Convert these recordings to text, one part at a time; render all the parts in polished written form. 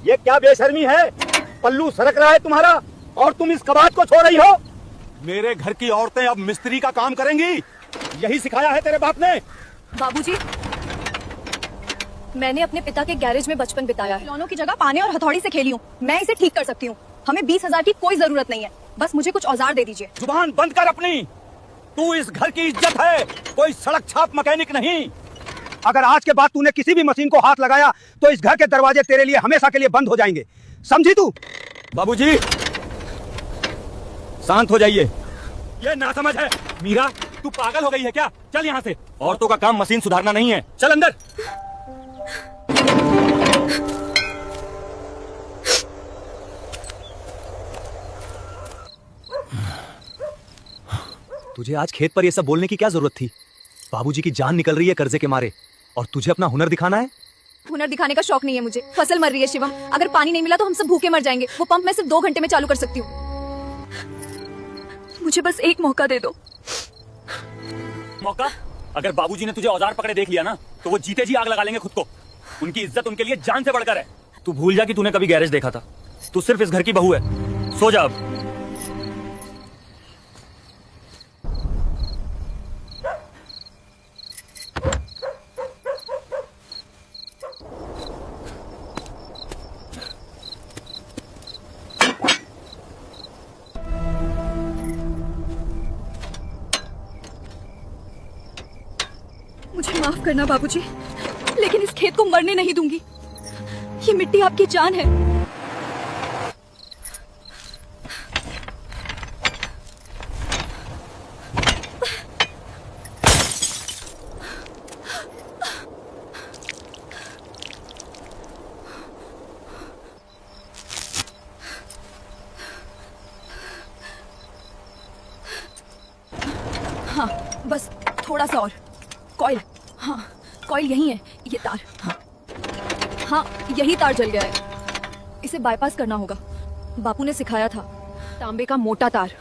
ये क्या बेशर्मी है? पल्लू सरक रहा है तुम्हारा और तुम इस कबाड़ को छोड़ रही हो। मेरे घर की औरतें अब मिस्त्री का काम करेंगी, यही सिखाया है तेरे बाप ने? बाबूजी, मैंने अपने पिता के गैरेज में बचपन बिताया है। खिलौनों की जगह पाने और हथौड़ी से खेली हूँ। मैं इसे ठीक कर सकती हूँ। हमें 20,000 की कोई जरूरत नहीं है, बस मुझे कुछ औजार दे दीजिए। जुबान बंद कर अपनी। तू इस घर की इज्जत है, कोई सड़क छाप मैकेनिक नहीं। अगर आज के बाद तूने किसी भी मशीन को हाथ लगाया तो इस घर के दरवाजे तेरे लिए हमेशा के लिए बंद हो जाएंगे, समझी तू? बाबूजी, शांत हो जाइए। ये नासमझ है। मीरा, तू पागल हो गई है क्या? चल यहाँ से। औरतों का काम मशीन सुधारना नहीं है, चल अंदर। तुझे आज खेत पर ये सब बोलने की क्या जरूरत थी? बाबूजी की जान निकल रही है कर्जे के मारे और तुझे अपना हुनर दिखाना है? हुनर दिखाने का शौक नहीं है मुझे। फसल मर रही है शिवम, अगर पानी नहीं मिला तो हम सब भूखे मर जाएंगे। वो पंप मैं सिर्फ 2 घंटे में चालू कर सकती हूँ। मुझे बस एक मौका दे दो। मौका? अगर बाबूजी ने तुझे औजार पकड़े देख लिया ना तो वो जीते जी आग लगा लेंगे खुद को। उनकी इज्जत उनके लिए जान से बढ़कर है। तू भूल जा कि तूने कभी गैरेज देखा था। तू सिर्फ इस घर की बहू है। सो जा अब। मुझे माफ करना बाबूजी, लेकिन इस खेत को मरने नहीं दूंगी। ये मिट्टी आपकी जान है। हाँ, बस थोड़ा सा और। कॉइल, हाँ कॉइल यही है। ये तार, हाँ यही तार जल गया है। इसे बाईपास करना होगा। बापू ने सिखाया था, तांबे का मोटा तार।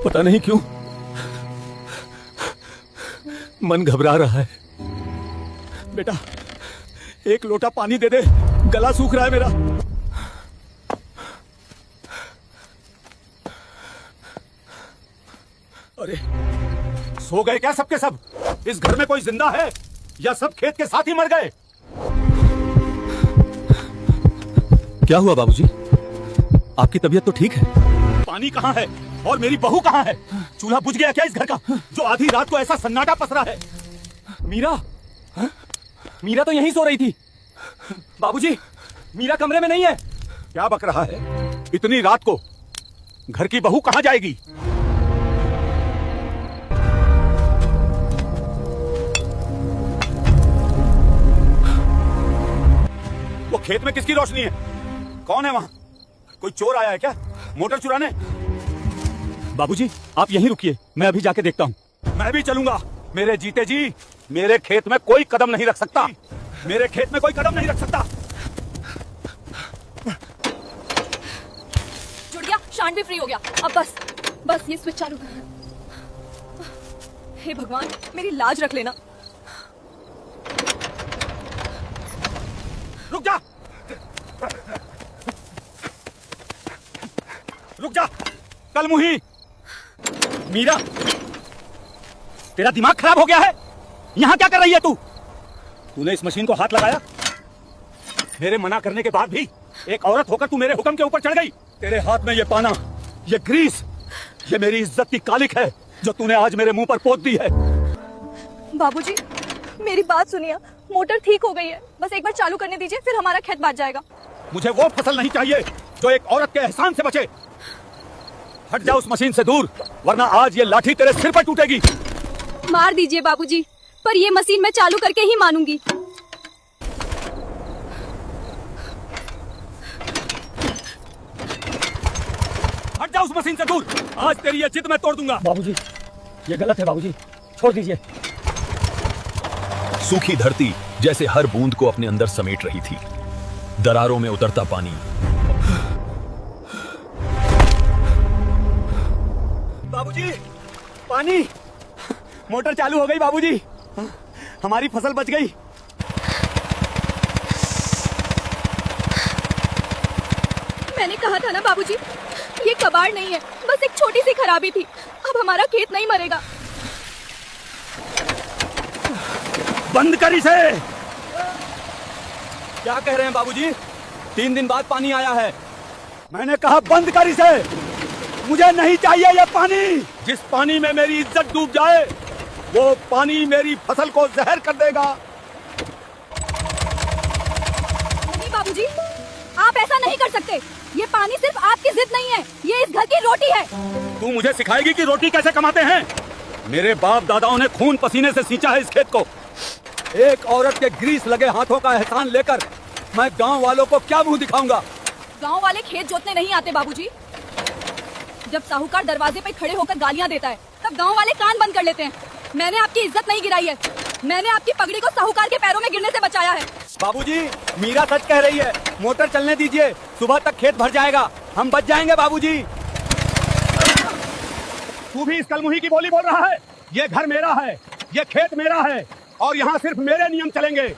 पता नहीं क्यों मन घबरा रहा है। बेटा, एक लोटा पानी दे दे, गला सूख रहा है मेरा। अरे, सो गए क्या सबके सब? इस घर में कोई जिंदा है या सब खेत के साथ ही मर गए? क्या हुआ बाबूजी? आपकी तबीयत तो ठीक है? पानी कहाँ है और मेरी बहू कहाँ है? चूल्हा बुझ गया क्या इस घर का, जो आधी रात को ऐसा सन्नाटा पसरा है? मीरा, मीरा तो यहीं सो रही थी। बाबूजी, मीरा कमरे में नहीं है। क्या बक रहा है? इतनी रात को घर की बहू कहाँ जाएगी? वो खेत में किसकी रोशनी है? कौन है वहां? कोई चोर आया है क्या मोटर चुराने? बाबूजी, आप यहीं रुकिए, मैं अभी जाके देखता हूं। मैं भी चलूंगा। मेरे जीते जी मेरे खेत में कोई कदम नहीं रख सकता। मेरे खेत में कोई कदम नहीं रख सकता। जुड़ गया, शांत भी फ्री हो गया। अब बस बस ये स्विच चालू। हे भगवान, मेरी लाज रख लेना। रुक जा, रुक जा कल मुही। मीरा, तेरा दिमाग खराब हो गया है? यहां क्या कर रही है तू? तूने इस मशीन को हाथ लगाया? मेरे मना करने के बाद भी एक औरत होकर तू मेरे हुक्म के ऊपर चढ़ गई। तेरे हाथ में ये पाना, ये ग्रीस, ये मेरी इज्जत की कालिक है जो तूने आज मेरे मुंह पर पोत दी है। बाबूजी, मेरी बात सुनिए, मोटर ठीक हो गई है। बस एक बार चालू करने दीजिए, फिर हमारा खेत बाज जाएगा। मुझे वो फसल नहीं चाहिए जो एक औरत के एहसान से बचे। हट जा उस मशीन से दूर, वरना आज ये लाठी तेरे सिर पर टूटेगी। मार दीजिए बाबूजी, पर ये मशीन मैं चालू करके ही मानूंगी। हट जा उस मशीन से दूर, आज तेरी ये जिद मैं तोड़ दूंगा। बाबूजी, ये गलत है बाबूजी, छोड़ दीजिए। सूखी धरती जैसे हर बूंद को अपने अंदर समेट रही थी। दरारों में उतरता पानी, बाबूजी, पानी। मोटर चालू हो गई बाबूजी। हमारी फसल बच गई। मैंने कहा था ना बाबूजी, ये कबाड़ नहीं है, बस एक छोटी सी खराबी थी। अब हमारा खेत नहीं मरेगा। बंद कर इसे। क्या कह रहे हैं बाबूजी? 3 दिन बाद पानी आया है। मैंने कहा बंद कर इसे। मुझे नहीं चाहिए ये पानी। जिस पानी में मेरी इज्जत डूब जाए वो पानी मेरी फसल को जहर कर देगा। नहीं बाबूजी, आप ऐसा नहीं कर सकते। ये पानी सिर्फ आपकी जिद नहीं है, ये इस घर की रोटी है। तू मुझे सिखाएगी कि रोटी कैसे कमाते हैं? मेरे बाप दादाओं ने खून पसीने से सींचा है इस खेत को। एक औरत के ग्रीस लगे हाथों का एहसान लेकर मैं गांव वालों को क्या मुंह दिखाऊंगा? गांव वाले खेत जोतने नहीं आते बाबूजी। जब साहूकार दरवाजे पे खड़े होकर गालियां देता है तब गांव वाले कान बंद कर लेते हैं। मैंने आपकी इज्जत नहीं गिराई है, मैंने आपकी पगड़ी को साहूकार के पैरों में गिरने से बचाया है। बाबूजी, मीरा सच कह रही है। मोटर चलने दीजिए, सुबह तक खेत भर जाएगा, हम बच जाएंगे। बाबूजी, तू भी इस कलमुही की बोली बोल रहा है? ये घर मेरा है, ये खेत मेरा है और यहाँ सिर्फ मेरे नियम चलेंगे।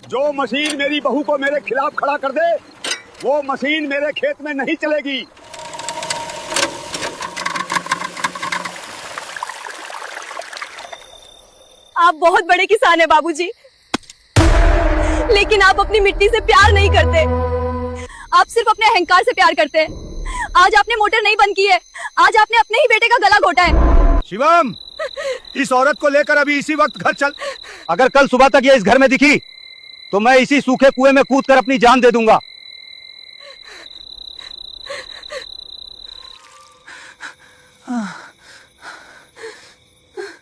जो मशीन मेरी बहू को मेरे खिलाफ खड़ा कर दे वो मशीन मेरे खेत में नहीं चलेगी। आप बहुत बड़े किसान हैं बाबूजी, लेकिन आप अपनी मिट्टी से प्यार नहीं करते। आप सिर्फ अपने अहंकार से प्यार करते हैं। आज आपने मोटर नहीं बंद की है, आज आपने अपने ही बेटे का गला घोटा है। शिवम, इस औरत को लेकर अभी इसी वक्त घर चल। अगर कल सुबह तक ये इस घर में दिखी तो मैं इसी सूखे कुएं में कूदकर अपनी जान दे दूंगा।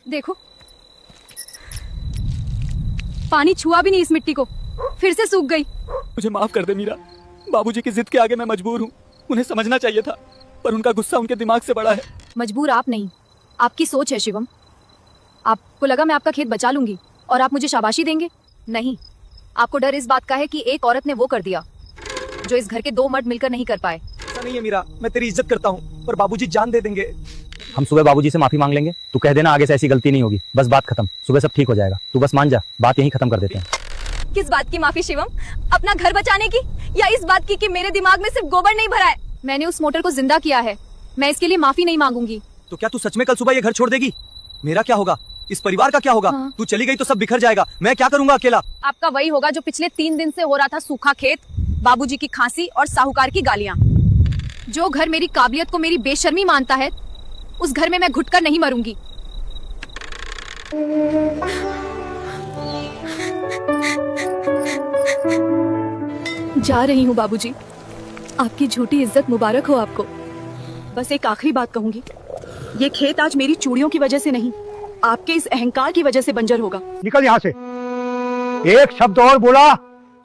देखो, पानी छुआ भी नहीं इस मिट्टी को, फिर से सूख गई। मुझे माफ कर दे मीरा। बाबूजी की जिद के आगे मैं मजबूर हूँ। उन्हें समझना चाहिए था, पर उनका गुस्सा उनके दिमाग से बड़ा है। मजबूर आप नहीं, आपकी सोच है शिवम। आपको लगा मैं आपका खेत बचा लूंगी और आप मुझे शाबाशी देंगे? नहीं, आपको डर इस बात का है कि एक औरत ने वो कर दिया जो इस घर के 2 मर्द मिलकर नहीं कर पाए। ऐसा नहीं है मीरा, मैं तेरी इज्जत करता हूँ, पर बाबूजी जान दे देंगे। हम सुबह बाबूजी से माफी मांग लेंगे। तू कह देना आगे से ऐसी गलती नहीं होगी, बस बात खत्म। सुबह सब ठीक हो जाएगा, तू बस मान जा। बात यहीं खत्म कर देते हैं। किस बात की माफी शिवम? अपना घर बचाने की या इस बात की कि मेरे दिमाग में सिर्फ गोबर नहीं भरा है? मैंने उस मोटर को जिंदा किया है, मैं इसके लिए माफी नहीं मांगूंगी। तो क्या तू सच में कल सुबह ये घर छोड़ देगी? मेरा क्या होगा? इस परिवार का क्या होगा? हाँ। तू चली गई तो सब बिखर जाएगा। मैं क्या करूंगा अकेला? आपका वही होगा जो पिछले 3 दिन से हो रहा था, सूखा खेत, बाबूजी की खांसी और साहूकार की गालियां। जो घर मेरी काबिलियत को मेरी बेशर्मी मानता है, उस घर में मैं घुटकर नहीं मरूंगी। जा रही हूँ बाबूजी, आपकी झूठी इज्जत मुबारक हो आपको। बस एक आखिरी बात कहूंगी, ये खेत आज मेरी चूड़ियों की वजह से नहीं, आपके इस अहंकार की वजह से बंजर होगा। निकल यहाँ से। एक शब्द और बोला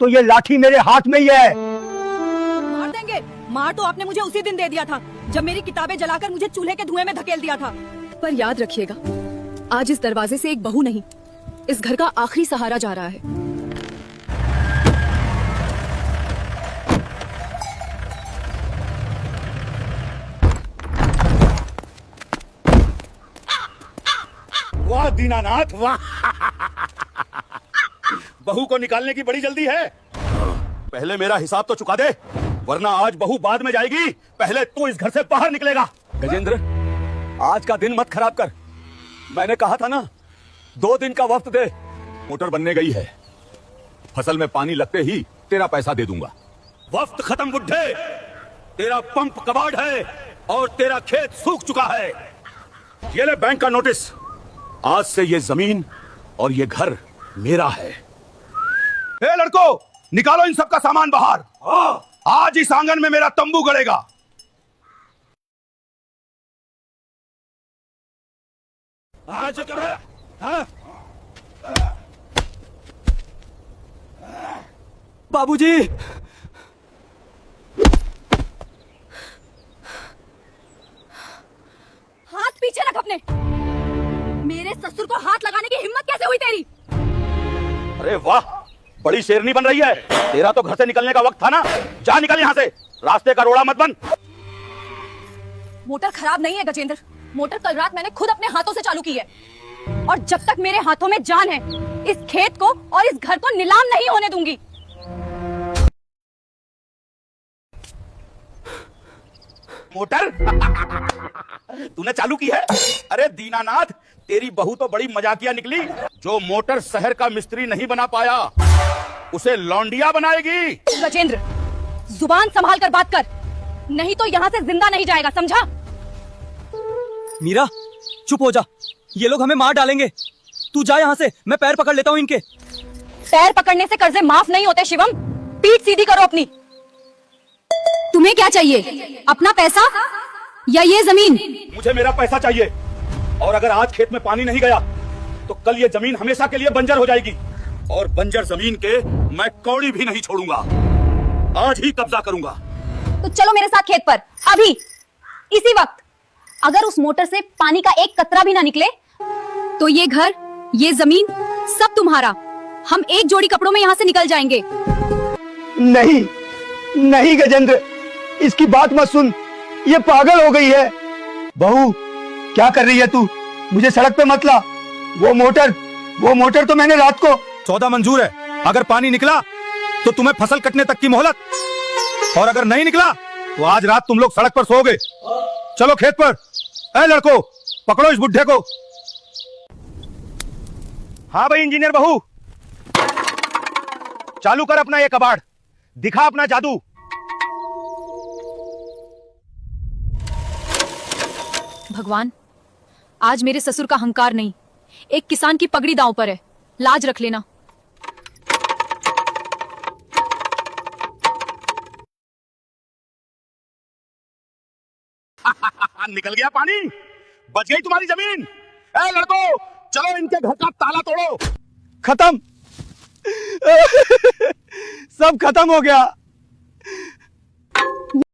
तो ये लाठी मेरे हाथ में ही है। मार देंगे। मार तो आपने मुझे उसी दिन दे दिया था जब मेरी किताबें जलाकर मुझे चूल्हे के धुएं में धकेल दिया था। पर याद रखिएगा, आज इस दरवाजे से एक बहू नहीं, इस घर का आखिरी सहारा जा रहा है। वाह दीनानाथ, वाह। बहू को निकालने की बड़ी जल्दी है। पहले मेरा हिसाब तो चुका दे, वरना आज बहू बाद में जाएगी, पहले तू इस घर से बाहर निकलेगा। गजेंद्र, आज का दिन मत खराब कर। मैंने कहा था ना, 2 दिन का वक्त दे। मोटर बनने गई है, फसल में पानी लगते ही तेरा पैसा दे दूंगा। वक्त खत्म बुड्ढे, तेरा पंप कबाड़ है और तेरा खेत सूख चुका है। ये ले बैंक का नोटिस। आज से ये जमीन और ये घर मेरा है। ए लड़को, निकालो इन सब का सामान बाहर। आज इस आंगन में मेरा तंबू गड़ेगा। आज बाबूजी, हाथ पीछे रख अपने। मेरे ससुर को हाथ लगाने की हिम्मत कैसे हुई तेरी? अरे वाह, बड़ी शेरनी बन रही है। तेरा तो घर से निकलने का वक्त था ना। जा निकल यहाँ से, रास्ते का रोड़ा मत बन। मोटर खराब नहीं है गजेंद्र, मोटर कल रात मैंने खुद अपने हाथों से चालू की है, और जब तक मेरे हाथों में जान है इस खेत को और इस घर को नीलाम नहीं होने दूंगी। मोटर तूने चालू की है? अरे दीनानाथ, तेरी बहू तो बड़ी मजाकिया निकली। जो मोटर शहर का मिस्त्री नहीं बना पाया उसे लौंडिया बनाएगी। गजेंद्र, जुबान संभाल कर बात कर, नहीं तो यहाँ से जिंदा नहीं जाएगा, समझा? मीरा चुप हो जा, ये लोग हमें मार डालेंगे। तू जा यहाँ से, मैं पैर पकड़ लेता हूँ इनके। पैर पकड़ने से कर्जे माफ नहीं होते शिवम, पीठ सीधी करो अपनी। तुम्हें क्या चाहिए, अपना पैसा या ये जमीन? मुझे मेरा पैसा चाहिए, और अगर आज खेत में पानी नहीं गया तो कल ये जमीन हमेशा के लिए बंजर हो जाएगी, और बंजर जमीन के मैं कौड़ी भी नहीं छोड़ूंगा। आज ही कब्जा करूंगा। तो चलो मेरे साथ खेत पर, अभी इसी वक्त। अगर उस मोटर से पानी का एक कतरा भी ना निकले तो ये घर, ये जमीन सब तुम्हारा। हम एक जोड़ी कपड़ों में यहाँ से निकल जाएंगे। नहीं नहीं गजेंद्र, इसकी बात मत सुन, ये पागल हो गई है। बहू क्या कर रही है तू? मुझे सड़क पे मत ला। वो मोटर तो मैंने रात को। सौदा मंजूर है, अगर पानी निकला तो तुम्हें फसल कटने तक की मोहलत, और अगर नहीं निकला तो आज रात तुम लोग सड़क पर सोओगे। चलो खेत पर। ए लड़को, पकड़ो इस बुढ़े को। हाँ भाई इंजीनियर बहू, चालू कर अपना ये कबाड़, दिखा अपना जादू। भगवान, आज मेरे ससुर का हंकार नहीं, एक किसान की पगड़ी दांव पर है, लाज रख लेना। निकल गया पानी, बच गई तुम्हारी जमीन। ए लड़को, चलो इनके घर का ताला तोड़ो। खत्म सब खत्म हो गया।